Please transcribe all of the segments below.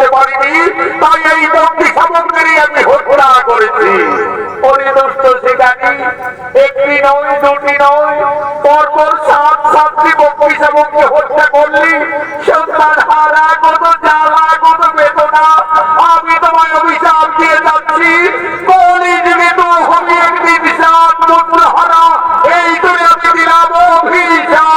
করতে পারিনি, তাই এই বন্দী সামগ্রী আমি হত্যা করেছি। পরিদুষ্ট শিকারী একটি নয় দুটি নয়, পরপর 7টি বন্দী সামগ্রী হত্যা করলি। সন্তান হারা কত জ্বালা কত বেদনা, আমি তোমায় অভিশাপ দিয়ে যাচ্ছি। কলিযুগে তো হবে একদিন সাত পুত্র হারা, এই করে আমি দিলাম অভিশাপ।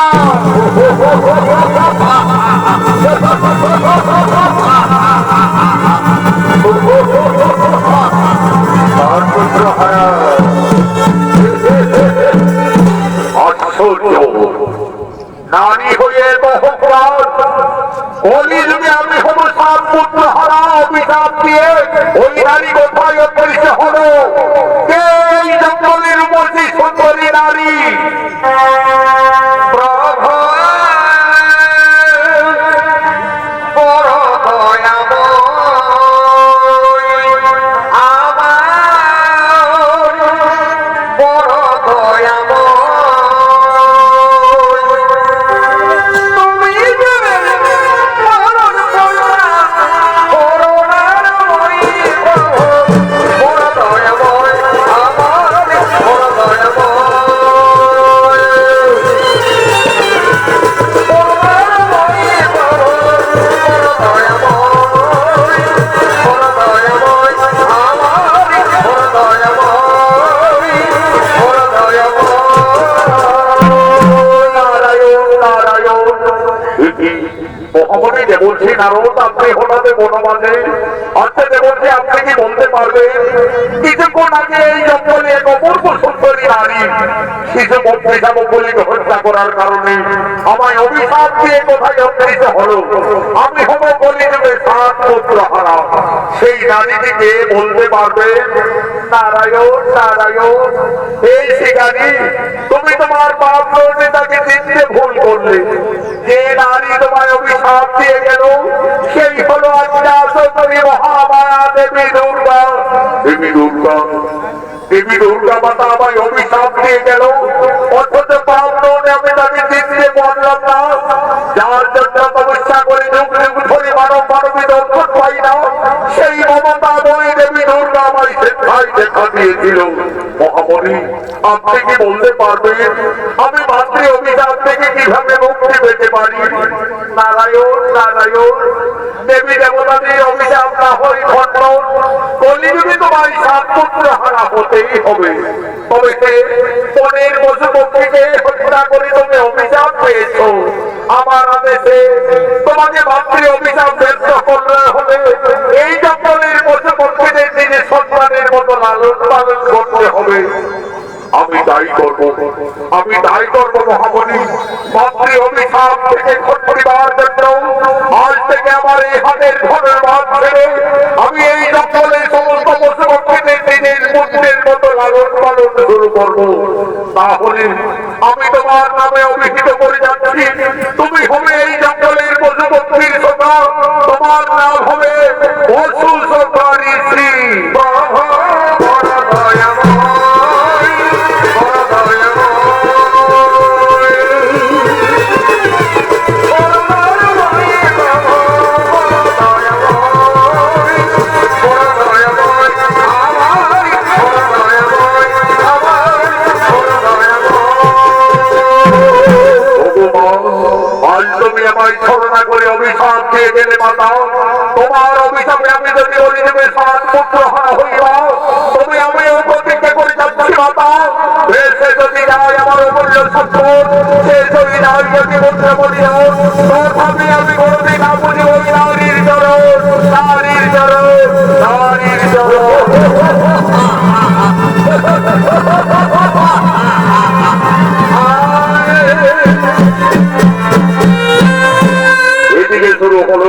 নারী হয়ে বহুকাল কলিযুগে আমি হব সাত পুত্র হারা, অভিশাপ দিয়ে ওই নারী কোথায় অদৃশ্য হলো? এই জঙ্গলের উপর সেই সুন্দরী নারী বলছি নারদ, আপনি হঠাৎ বনমাঝে আসতে বলছি, আপনি কি বলতে পারবেন কিছুক্ষণ আগে এই জঙ্গলে এক অপূর্ব সুন্দরী নারী শিশু বলিকে হত্যা করার কারণে আমায় অভিশাপ দিয়ে কোথায় অদৃশ্য হলো? আমি হব কলিযুগে সাত পুত্র হারা। সেই নারীটিকে বলতে পারবেন? নারায়ণ নারায়ণ, এই শিকারী তুমি তোমার পাপ করলে তাকে চিনতে ভুল করলে। যে নারী তোমায় অভিশাপ দিয়ে গেল সেই হলো আদ্যাশরী মহামায়া দেবী দুর্গা। দেবী দুর্গা দেবী দুর্গা মাতা আমায় অভিশাপ দিয়ে গেল, অথচ পাপ নয় আমি তাকে চিনতে পারলাম না। যার জন্য তপস্যা করে যুগ যুগ ধরে মানব মানবী দর্শন পাই না, সেই মমতা বই দেবী দুর্গা আমায় সেখায় দেখা দিয়েছিল। মহামণি, আপনি কি বলতে পারবেন আমি মাতৃ অভিশাপ থেকে কিভাবে মুক্তি পেতে পারি? নারায়ণ নারায়ণ, দেবী দেবতাদের অভিশাপ না হই খণ্ডন, কলিযুগে তোমার সাত পুত্র হারা হতেই হবে। তবে বনের পশু পক্ষীকে হত্যা করে তুমি অভিশাপ পেয়েছ, আমার আদেশে তোমাকে মাতৃ অভিশাপ ব্যর্থ করলে হবে। এই জঙ্গলের পশু পক্ষীদের নিজের সন্তানের মতো লালন পালন করতে হবে। আমি তাই করব, আমি তাই করব মহামণি। মাতৃ অভিশাপ থেকে করিবার জন্য আজ থেকে আমার এই হাতের ঘরের বাদ ছেড়ে আমি এই জঙ্গলের সমস্ত পশু পক্ষীদের নিজের পুত্রের মতো লালন পালন শুরু করব। তাহলে আমি তোমার নামে অভিহিত করে যাচ্ছি, তুমি হবে এই জঙ্গলের পশু পক্ষীর সদা, তোমার নাম হবে পশু সদারি শ্রী। অভিশাপ দিয়ে গেলে মাতা, তোমার অভিশাপে আমি যদি কলিযুগে সাত পুত্র হারা হইবা, তুমি আমিও প্রতিজ্ঞা করে যাচ্ছি মাতা, সে যদি যায় আমার অমূল্য সম্পদ, সে যদি যায় যদি পুত্র বলিও, তথাপি আমি কোনদিন বুঝি ওই নারীর চরণ, নারীর চরণ, নারীর চরণ। এদিকে শুরু হলো